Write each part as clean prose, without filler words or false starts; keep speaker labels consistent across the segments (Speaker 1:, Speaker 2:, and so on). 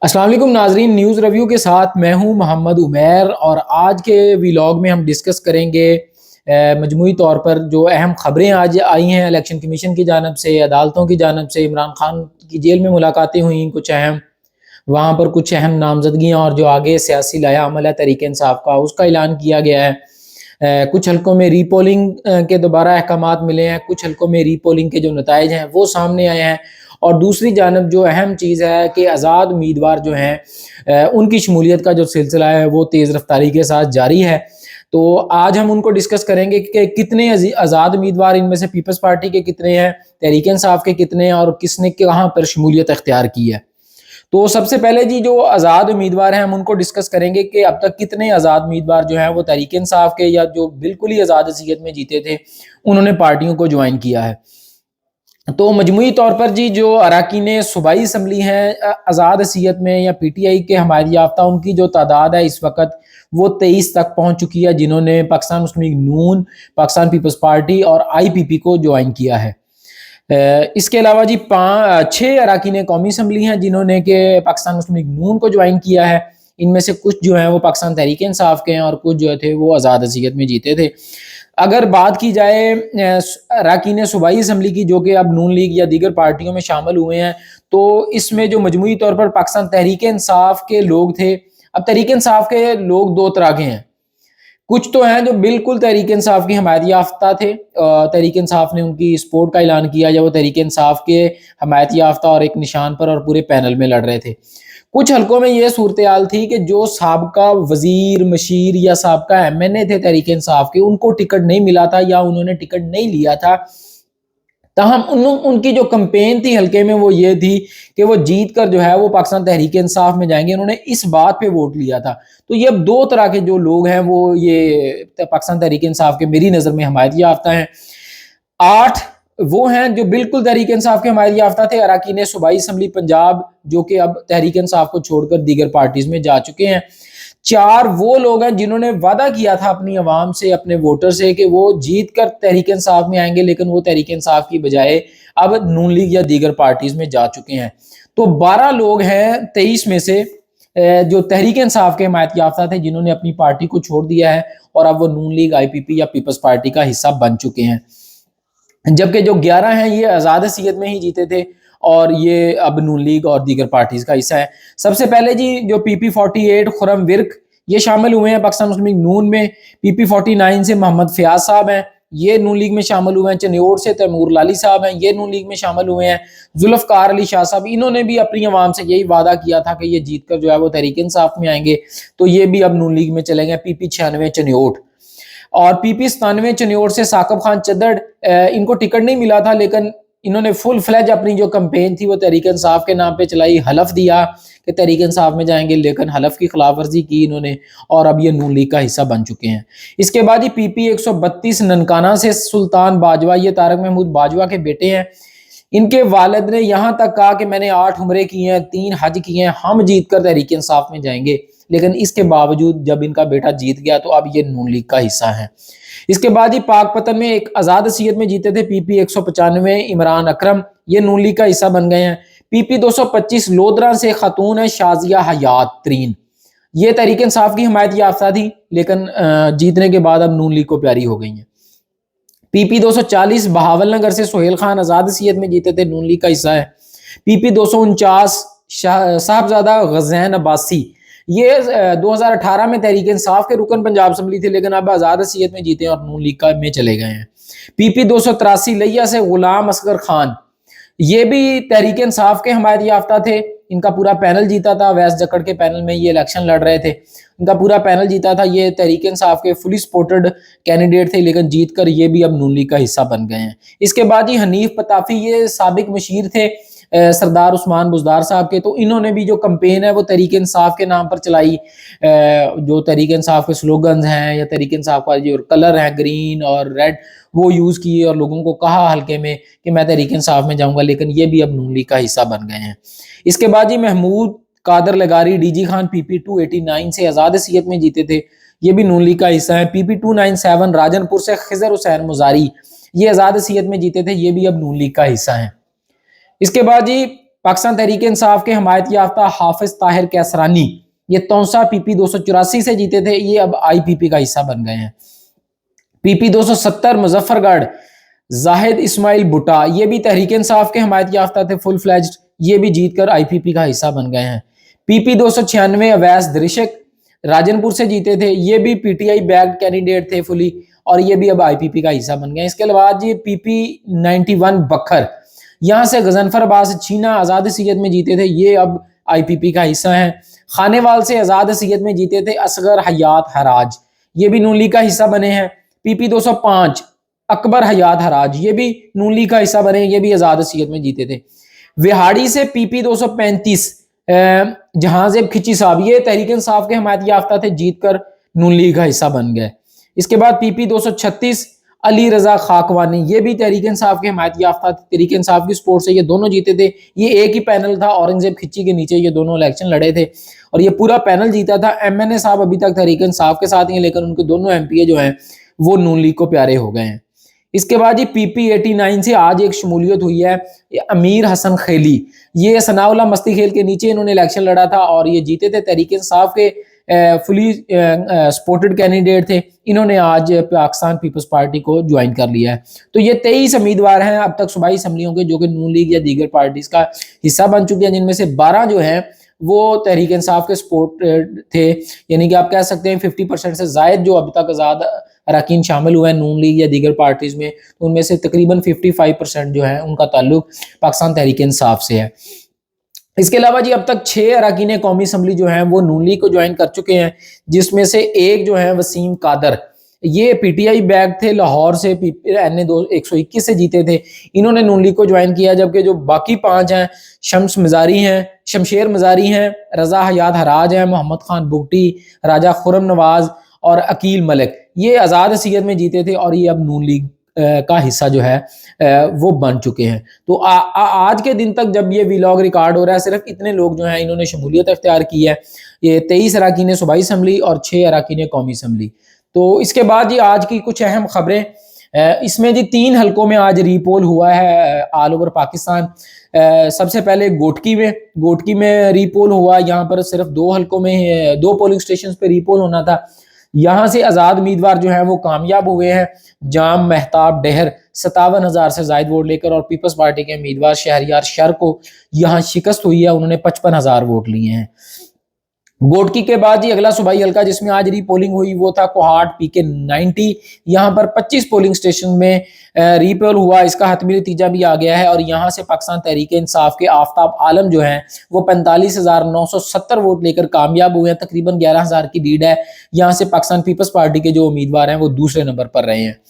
Speaker 1: अस्सलाम वालेकुम नाजरीन, न्यूज़ रिव्यू के साथ मैं हूं मोहम्मद उमैर। और आज के व्लॉग में हम डिस्कस करेंगे मजमूई तौर पर जो अहम खबरें आज आई हैं इलेक्शन कमीशन की जानब से, अदालतों की जानब से। इमरान खान की जेल में मुलाकातें हुई कुछ अहम, वहाँ पर कुछ अहम नामजदगियाँ और जो आगे सियासी लाया अमल है तहरीक इंसाफ का, उसका ऐलान किया गया है। कुछ हलकों में रीपोलिंग के दोबारा अहकामात मिले हैं, कुछ हलकों में रीपोलिंग के जो नताइज हैं वो सामने आए हैं। और दूसरी जानब जो अहम चीज़ है कि आज़ाद उम्मीदवार जो हैं उनकी शमूलियत का जो सिलसिला है वो तेज़ रफ्तारी के साथ जारी है। तो आज हम उनको डिस्कस करेंगे कि कितने आज़ाद उम्मीदवार, इनमें से पीपल्स पार्टी के कितने हैं, तहरीक इंसाफ के कितने हैं और किसने कहाँ पर शमूलियत अख्तियार की है। तो सबसे पहले जी जो आज़ाद उम्मीदवार हैं हम उनको डिस्कस करेंगे कि अब तक कितने आज़ाद उम्मीदवार जो हैं वो तहरीक इंसाफ के या जो बिल्कुल ही आज़ाद हैसियत में जीते थे उन्होंने पार्टियों को ज्वाइन किया है। तो मजमूई तौर पर जी जो अरकान सूबाई असम्बली हैं आज़ाद हैसियत में या PTI के हमायत याफ्ता, उनकी जो तादाद है इस वक्त वो 23 तक पहुँच चुकी है, जिन्होंने पाकिस्तान मुस्लिम लीग नून, पाकिस्तान पीपल्स पार्टी और IPP को ज्वाइन किया है। इसके अलावा जी 6 अरकान कौमी असम्बली हैं जिन्होंने के पाकिस्तान मुस्लिम लीग नून को ज्वाइन किया है। इनमें से कुछ जो हैं वो पाकिस्तान तहरीक इंसाफ के हैं और कुछ जो थे वो आज़ाद हैसियत में जीते थे। अगर बात की जाए अरकान सूबाई असम्बली की, जो कि अब नून लीग या दीगर पार्टियों में शामिल हुए हैं, तो इसमें जो मजमूई तौर पर पाकिस्तान तहरीक इंसाफ के लोग थे। अब तहरीक इंसाफ के लोग दो तरह के हैं, कुछ तो हैं जो बिल्कुल तहरीक इंसाफ की हमायत याफ्ता थे, तहरीक इंसाफ ने उनकी सपोर्ट का ऐलान किया या वो तहरीक इंसाफ के हमायत याफ्ता और एक निशान पर और पूरे पैनल में लड़ रहे थे। कुछ हलकों में ये सूरत हाल थी कि जो साबका वजीर, मशीर या साबका MNA थे तहरीक इंसाफ के, उनको टिकट नहीं मिला था या उन्होंने टिकट नहीं लिया था। तहम उनकी जो कैंपेन थी हल्के में वो ये थी कि वो जीत कर जो है वो पाकिस्तान तहरीक इंसाफ में जाएंगे, उन्होंने इस बात पे वोट लिया था। तो ये अब दो तरह के जो लोग हैं वो ये पाकिस्तान तहरीक इंसाफ के मेरी नज़र में हमायत याफ्ता हैं। 8 वो हैं जो बिल्कुल तहरीक इंसाफ के हमायत याफ्ता थे, अरकान सूबाई असम्बली पंजाब, जो कि अब तहरीक इंसाफ को छोड़कर दीगर पार्टीज में जा चुके हैं। 4 वो लोग हैं जिन्होंने वादा किया था अपनी आवाम से, अपने वोटर से, कि वो जीत कर तहरीक इंसाफ में आएंगे, लेकिन वो तहरीक इंसाफ की बजाय अब नून लीग या दीगर पार्टीज में जा चुके हैं। तो 12 लोग हैं 23 में से जो तहरीक इंसाफ के हमायत याफ्ता थे, जिन्होंने अपनी पार्टी को छोड़ दिया है और अब वो नून लीग, IPP या पीपल्स पार्टी का हिस्सा बन चुके हैं। जबकि जो 11 हैं ये आज़ाद हैसियत में ही जीते थे और ये अब नून लीग और दीगर पार्टीज का हिस्सा है। सबसे पहले जी जो PP48 खुरम विर्क ये शामिल हुए हैं पाकिस्तान मुस्लिम लीग नून में। PP49 से मोहम्मद फयाज साहब हैं, ये नून लीग में शामिल हुए हैं। चन्योड़ से तैमूर लाली साहब हैं, ये नून लीग में शामिल हुए हैं। जुल्फकार अली शाह साहब, इन्होंने भी अपनी आवाम से यही वादा किया था कि ये जीत कर जो है वो तहरीक इंसाफ में आएंगे, तो ये भी अब नून लीग में चलेंगे। PP96 चन्योड़ और PP97 चन्योड़ से साकिब खान चद्दड़, इनको टिकट नहीं मिला था, लेकिन इन्होंने फुल फ्लैज अपनी जो कैंपेन थी वो तहरीक इंसाफ के नाम पे चलाई। हलफ दिया कि तहरीक इंसाफ में जाएंगे, लेकिन हलफ की खिलाफ वर्जी की इन्होंने और अब ये नून लीग का हिस्सा बन चुके हैं। इसके बाद ही PP132 ननकाना से सुल्तान बाजवा, ये तारक महमूद बाजवा के बेटे हैं। इनके वालिद ने यहाँ तक कहा कि मैंने 8 उम्रे किए हैं, 3 हज किए हैं, हम जीत कर तहरीक इंसाफ में जाएंगे। लेकिन इसके बावजूद जब इनका बेटा जीत गया तो अब ये नून लीग का हिस्सा है। इसके बाद ही पाकपतन में एक आज़ाद हैसियत में जीते थे PP195 इमरान अकरम, ये नून लीग का हिस्सा बन गए हैं। PP225 लोधरा से खातून है शाजिया हयात तरीन, ये तहरीक इंसाफ की हमायत याफ्ता थी, लेकिन जीतने के बाद अब नून लीग को प्यारी हो गई हैं। PP240 बहावल नगर से सोहेल खान आज़ाद हैसियत में जीते थे, नून लीग का हिस्सा है। PP249 साहबजादा गज़ैन अब्बासी, ये 2018 में तहरीक इंसाफ के रुकन पंजाब असम्बली थे, लेकिन अब आज़ाद हैसियत में जीते और नून लीग का में चले गए हैं। PP283 लिया से गुलाम असगर खान, ये भी तहरीक इंसाफ के हमायत याफ्ता थे, इनका पूरा पैनल जीता था। वैस जकड़ के पैनल में ये इलेक्शन लड़ रहे थे, इनका पूरा पैनल जीता था। ये तहरीक इंसाफ के फुली सपोर्टेड कैंडिडेट थे, लेकिन जीत कर ये भी अब नून लीग का हिस्सा बन गए हैं। इसके बाद ही हनीफ पताफी, ये साबिक मशीर थे सरदार उस्मान बुजदार साहब के, तो इन्होंने भी जो कैंपेन है वो तहरीक इंसाफ के नाम पर चलाई। जो तहरीक इंसाफ के स्लोगन्स हैं या तहरीक इंसाफ का जो कलर है ग्रीन और रेड, वो यूज़ किए और लोगों को कहा हल्के में कि मैं तहरीक इंसाफ में जाऊंगा, लेकिन ये भी अब नून लीग का हिस्सा बन गए हैं। इसके बाद जी महमूद कादर लगारी DG खान PP289 से आज़ाद हैसियत में जीते थे, ये भी नून लीग का हिस्सा है। PP297 राजनपुर से खिजर हुसैन मुजारी, ये आज़ाद हैसियत में जीते थे, ये भी अब नून लीग का हिस्सा है। इसके बाद जी पाकिस्तान तहरीक इंसाफ के हमायत याफ्ता हाफिज ताहिर कैसरानी, ये तौसा PP 284 से जीते थे, ये अब IPP का हिस्सा बन गए हैं। PP 270 मुजफ्फरगढ़ जाहिद इस्माइल भुट्टा, ये भी तहरीक इंसाफ के हमायत याफ्ता थे फुल फ्लैज्ड, ये भी जीतकर IPP का हिस्सा बन गए हैं। PP 296 अवैस दरिशक राजनपुर से जीते थे, ये भी PTI बैक्ड कैंडिडेट थे फुली, और ये भी अब IPP का हिस्सा बन गए। इसके बाद ये PP 91 बखर, यहाँ से गजनफर अब्बास चीना आज़ाद सीयत में जीते थे, ये अब IPP का हिस्सा है। खानेवाल से आज़ाद सीयत में जीते थे असगर हयात हराज, ये भी नून लीग का हिस्सा बने हैं। PP 205 अकबर हयात हराज, ये भी नून लीग का हिस्सा बने, ये भी आज़ाद सीयत में जीते थे। विहाड़ी से PP 235 जहांजेब खिची साहब, ये तहरीक इंसाफ के हमायत याफ्ता थे, जीतकर नून लीग का हिस्सा बन गए। इसके बाद PP 236 अली रजा खाकवानी, ये भी तहरीक इंसाफ के हमायत याफ्ता थे, तहरीक इंसाफ की सपोर्ट से ये दोनों जीते थे। ये एक ही पैनल था, औरंगजेब खिची के नीचे ये दोनों इलेक्शन लड़े थे और ये पूरा पैनल जीता था। MNA साहब अभी तक तहरीक इंसाफ के साथ ही हैं, लेकिन उनके दोनों MPA जो हैं वो नून लीग को प्यारे हो गए हैं। इसके बाद ये PP 89 से आज एक शमूलियत हुई है, ये अमीर हसन खेली, ये सनाउल्ला मस्ती खेल के नीचे इन्होंने इलेक्शन लड़ा था और ये जीते थे, तहरीक इंसाफ के फुली सपोर्टेड कैंडिडेट थे। इन्होंने आज पाकिस्तान पीपल्स पार्टी को ज्वाइन कर लिया है। तो ये 23 उम्मीदवार हैं अब तक सूबाई असम्बलियों के, जो कि नून लीग या दीगर पार्टीज का हिस्सा बन चुके हैं, जिनमें से 12 जो हैं वो तहरीक इंसाफ के सपोर्ट थे, यानी कि आप कह सकते हैं 50% से जायद जो अब तक आज़ाद अरकान शामिल हुए हैं नून लीग या दीगर पार्टीज में, तो उनमें से तकरीबन 55% जो है उनका ताल्लुक पाकिस्तान तहरीक इंसाफ से है। इसके अलावा जी अब तक 6 अरकान कौमी असम्बली जो हैं वो नून लीग को ज्वाइन कर चुके हैं, जिसमें से एक जो है वसीम कादर, ये PTI बैग थे, लाहौर से NA 121 से जीते थे, इन्होंने नून लीग को ज्वाइन किया। जबकि जो बाकी 5 हैं, शमशेर मजारी हैं, रजा हयात हराज हैं, मोहम्मद खान बुगटी, राजा खुरम नवाज और अकील मलिक, ये आज़ाद सीयत में जीते थे और ये अब नून लीग का हिस्सा जो है वो बन चुके हैं। तो आज के दिन तक जब ये व्लॉग रिकॉर्ड हो रहा है, सिर्फ इतने लोग जो हैं इन्होंने शमूलियत अख्तियार की है, ये 23 अरकान सूबाई असम्बली और 6 अरकान कौमी असम्बली। तो इसके बाद जी आज की कुछ अहम खबरें, इसमें जी 3 हलकों में आज रीपोल हुआ है ऑल ओवर पाकिस्तान। सबसे पहले गोटकी में रीपोल हुआ, यहाँ पर सिर्फ 2 हलकों में 2 पोलिंग स्टेशन पे रीपोल होना था। यहाँ से आज़ाद उम्मीदवार जो हैं वो कामयाब हुए हैं, जाम महताब डहर 57,000 से ज्यादा वोट लेकर, और पीपल्स पार्टी के उम्मीदवार शहरियार शर को यहाँ शिकस्त हुई है, उन्होंने 55,000 वोट लिए हैं। गोटकी के बाद ही अगला सूबाई हल्का जिसमें आज रीपोलिंग हुई वो था कोहाट PK 90, यहाँ पर 25 पोलिंग स्टेशन में रीपोल हुआ, इसका हतमी नतीजा भी आ गया है और यहाँ से पाकिस्तान तहरीक इंसाफ के आफ्ताब आलम जो हैं वो 45,970 वोट लेकर कामयाब हुए हैं, तकरीबन 11,000 की लीड है। यहाँ से पाकिस्तान पीपल्स पार्टी के जो उम्मीदवार हैं वो दूसरे नंबर पर रहे हैं।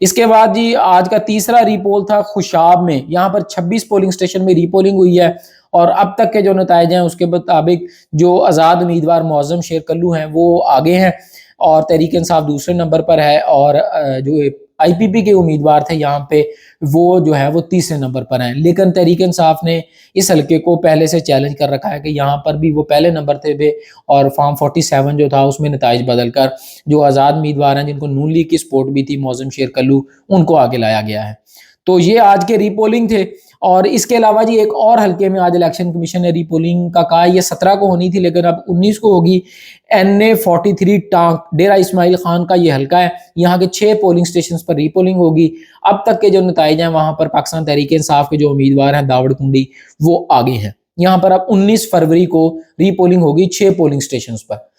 Speaker 1: इसके बाद जी आज का तीसरा रीपोल था खुशाब में, यहाँ पर 26 पोलिंग स्टेशन में रीपोलिंग हुई है और अब तक के जो नतीजे हैं उसके मुताबिक जो आज़ाद उम्मीदवार मुअज़्ज़म शेर कल्लू हैं वो आगे हैं और तहरीक इंसाफ दूसरे नंबर पर है, और जो IPP के उम्मीदवार थे यहाँ पे वो जो है वो तीसरे नंबर पर हैं। लेकिन तहरीक इंसाफ ने इस हल्के को पहले से चैलेंज कर रखा है कि यहाँ पर भी वो पहले नंबर थे और फॉर्म 47 जो था उसमें नताइज बदल कर जो आज़ाद उम्मीदवार हैं जिनको नून लीग की सपोर्ट भी थी, मुअज़्ज़म शेर कल्लू, उनको आगे लाया गया है। तो ये आज के रीपोलिंग थे। और इसके अलावा जी एक और हल्के में आज इलेक्शन कमीशन ने रीपोलिंग का कहा, ये 17 को होनी थी लेकिन अब 19 को होगी। NA 43 टांक डेरा इस्माइल खान का ये हल्का है, यहाँ के 6 पोलिंग स्टेशन पर रीपोलिंग होगी। अब तक के जो नतीजे हैं वहां पर पाकिस्तान तहरीक इंसाफ के जो उम्मीदवार हैं दावड़ कुंडी वो आगे हैं। यहाँ पर अब 19 फरवरी को रीपोलिंग होगी 6 पोलिंग स्टेशन पर।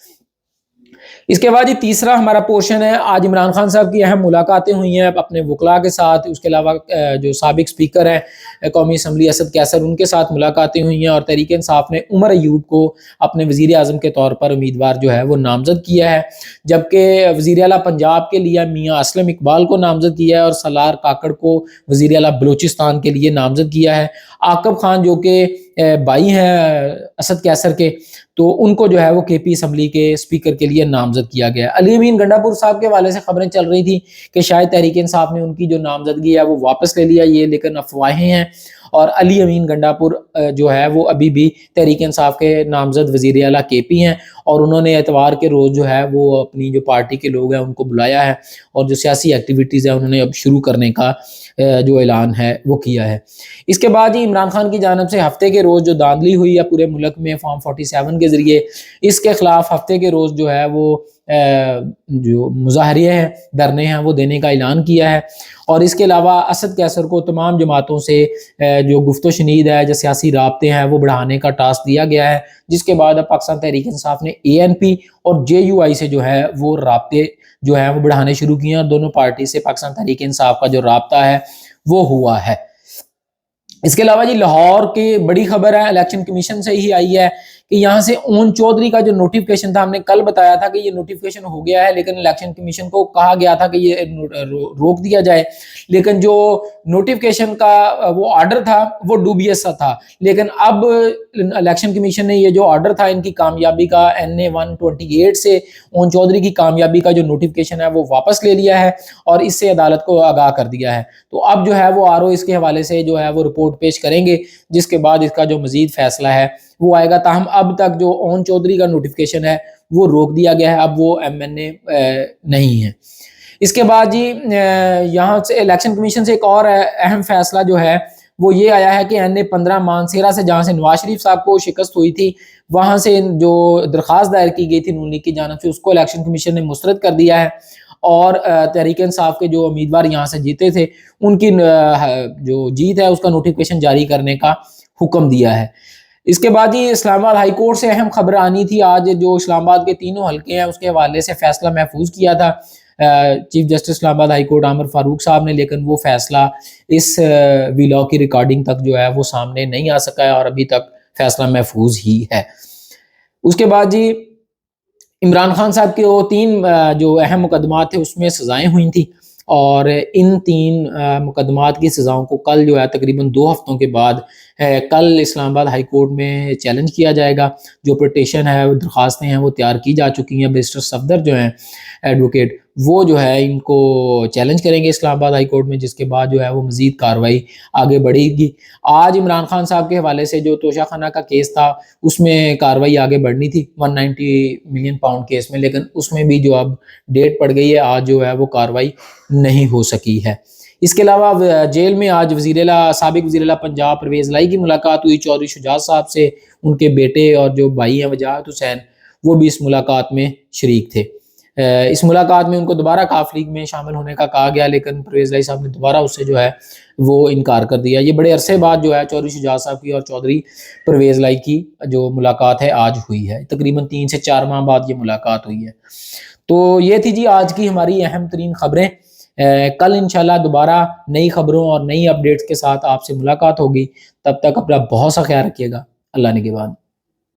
Speaker 1: इसके बाद ये तीसरा हमारा पोर्शन है, आज इमरान खान साहब की अहम मुलाकातें हुई हैं अपने वकला के साथ, उसके अलावा जो साबिक स्पीकर हैं कौमी असम्बली असद कैसर, उनके साथ मुलाकातें हुई हैं और तहरीक इंसाफ ने उमर अयूब को अपने वज़ीर आज़म के तौर पर उम्मीदवार जो है वो नामजद किया है, जबकि वज़ीर आला पंजाब के लिए मियाँ असलम इकबाल को नामजद किया है और सलार काकड़ को वज़ीर आला बलोचिस्तान के लिए नामजद किया है। आकब खान जो कि भाई हैं असद कैसर के, तो उनको जो है वो KP असम्बली के स्पीकर के लिए नामजद किया गया। अली अमीन गंडापुर साहब के हवाले से खबरें चल रही थी कि शायद तहरीक इंसाफ ने उनकी जो नामजदगी है वो वापस ले लिया, ये लेकिन अफवाहें हैं और अली अमीन गंडापुर जो है वो अभी भी तहरीक इंसाफ के नामजद वज़ीर आला KP हैं اور انہوں نے اتوار کے روز جو ہے وہ اپنی جو پارٹی کے لوگ ہیں ان کو بلایا ہے اور جو سیاسی ایکٹیویٹیز ہیں انہوں نے اب شروع کرنے کا جو اعلان ہے وہ کیا ہے۔ اس کے بعد ہی عمران خان کی جانب سے ہفتے کے روز جو دھاندلی ہوئی ہے پورے ملک میں فارم 47 کے ذریعے، اس کے خلاف ہفتے کے روز جو ہے وہ جو مظاہرے ہیں، دھرنے ہیں، وہ دینے کا اعلان کیا ہے۔ اور اس کے علاوہ اسد کیسر کو تمام جماعتوں سے جو گفت و شنید ہے، جو سیاسی رابطے ہیں، وہ بڑھانے کا ٹاسک دیا گیا ہے، جس کے بعد اب پاکستان تحریک انصاف نے ANP اور JUI سے جو ہے وہ رابطے جو ہے وہ بڑھانے شروع کیے ہیں، اور دونوں پارٹی سے پاکستان تحریک انصاف کا جو رابطہ ہے وہ ہوا ہے۔ اس کے علاوہ جی لاہور کی بڑی خبر ہے، الیکشن کمیشن سے ہی آئی ہے کہ یہاں سے اون چودھری کا جو نوٹیفکیشن تھا، ہم نے کل بتایا تھا کہ یہ نوٹیفکیشن ہو گیا ہے، لیکن الیکشن کمیشن کو کہا گیا تھا کہ یہ روک دیا جائے، لیکن جو نوٹیفکیشن کا وہ آرڈر تھا وہ ڈوبیس سا تھا، لیکن اب الیکشن کمیشن نے یہ جو آرڈر تھا ان کی کامیابی کا NA 128 سے اون چودھری کی کامیابی کا جو نوٹیفکیشن ہے وہ واپس لے لیا ہے اور اس سے عدالت کو آگاہ کر دیا ہے۔ تو اب جو ہے وہ RO اس کے حوالے سے جو ہے وہ رپورٹ پیش کریں گے، جس کے بعد اس کا جو مزید فیصلہ ہے وہ آئے گا۔ تاہم اب تک جو اون چودھری کا نوٹیفکیشن ہے وہ روک دیا گیا ہے، اب وہ MNA نہیں ہے۔ اس کے بعد جی یہاں سے الیکشن کمیشن سے ایک اور اہم فیصلہ جو ہے وہ یہ آیا ہے کہ NA 15 مانسیرا سے، جہاں سے نواز شریف صاحب کو شکست ہوئی تھی، وہاں سے جو درخواست دائر کی گئی تھی نون لیگ کی جانب سے، اس کو الیکشن کمیشن نے مسترد کر دیا ہے اور تحریک انصاف کے جو امیدوار یہاں سے جیتے تھے ان کی جو جیت ہے اس کا نوٹیفکیشن جاری کرنے کا حکم دیا ہے۔ اس کے بعد ہی اسلام آباد ہائی کورٹ سے اہم خبر آنی تھی آج، جو اسلام آباد کے تینوں حلقے ہیں اس کے حوالے سے فیصلہ محفوظ کیا تھا چیف جسٹس اسلام آباد ہائی کورٹ عامر فاروق صاحب نے، لیکن وہ فیصلہ اس ویلاگ کی ریکارڈنگ تک جو ہے وہ سامنے نہیں آ سکا ہے اور ابھی تک فیصلہ محفوظ ہی ہے۔ اس کے بعد جی عمران خان صاحب کے وہ 3 جو اہم مقدمات تھے اس میں سزائیں ہوئی تھیں، اور ان 3 مقدمات کی سزاؤں کو کل جو ہے تقریباً 2 ہفتوں کے بعد کل اسلام آباد ہائی کورٹ میں چیلنج کیا جائے گا۔ جو پٹیشن ہے، درخواستیں ہیں وہ تیار کی جا چکی ہیں، بیرسٹر صفدر جو ہیں ایڈوکیٹ وہ جو ہے ان کو چیلنج کریں گے اسلام آباد ہائی کورٹ میں، جس کے بعد جو ہے وہ مزید کارروائی آگے بڑھے گی۔ آج عمران خان صاحب کے حوالے سے جو توشہ خانہ کا کیس تھا اس میں کارروائی آگے بڑھنی تھی 190 ملین پاؤنڈ کیس میں، لیکن اس میں بھی جو اب ڈیٹ پڑ گئی ہے، آج جو ہے وہ کارروائی نہیں ہو سکی ہے۔ اس کے علاوہ جیل میں آج سابق وزیر اعلیٰ پنجاب پرویز لائی کی ملاقات ہوئی چودھری شجاعت صاحب سے، ان کے بیٹے اور جو بھائی ہیں وجاہت حسین وہ بھی اس ملاقات میں شریک تھے۔ اس ملاقات میں ان کو دوبارہ کاف لیگ میں شامل ہونے کا کہا گیا، لیکن پرویز لائی صاحب نے دوبارہ اس سے جو ہے وہ انکار کر دیا۔ یہ بڑے عرصے بعد جو ہے چودھری شجاعت صاحب کی اور چودھری پرویز لائی کی جو ملاقات ہے آج ہوئی ہے، تقریباً 3 سے 4 ماہ بعد یہ ملاقات ہوئی ہے۔ تو یہ تھی جی آج کی ہماری اہم ترین خبریں۔ کل انشاءاللہ دوبارہ نئی خبروں اور نئی اپڈیٹس کے ساتھ آپ سے ملاقات ہوگی، تب تک اپنا بہت سا خیال رکھیے گا۔ اللہ نگہبان۔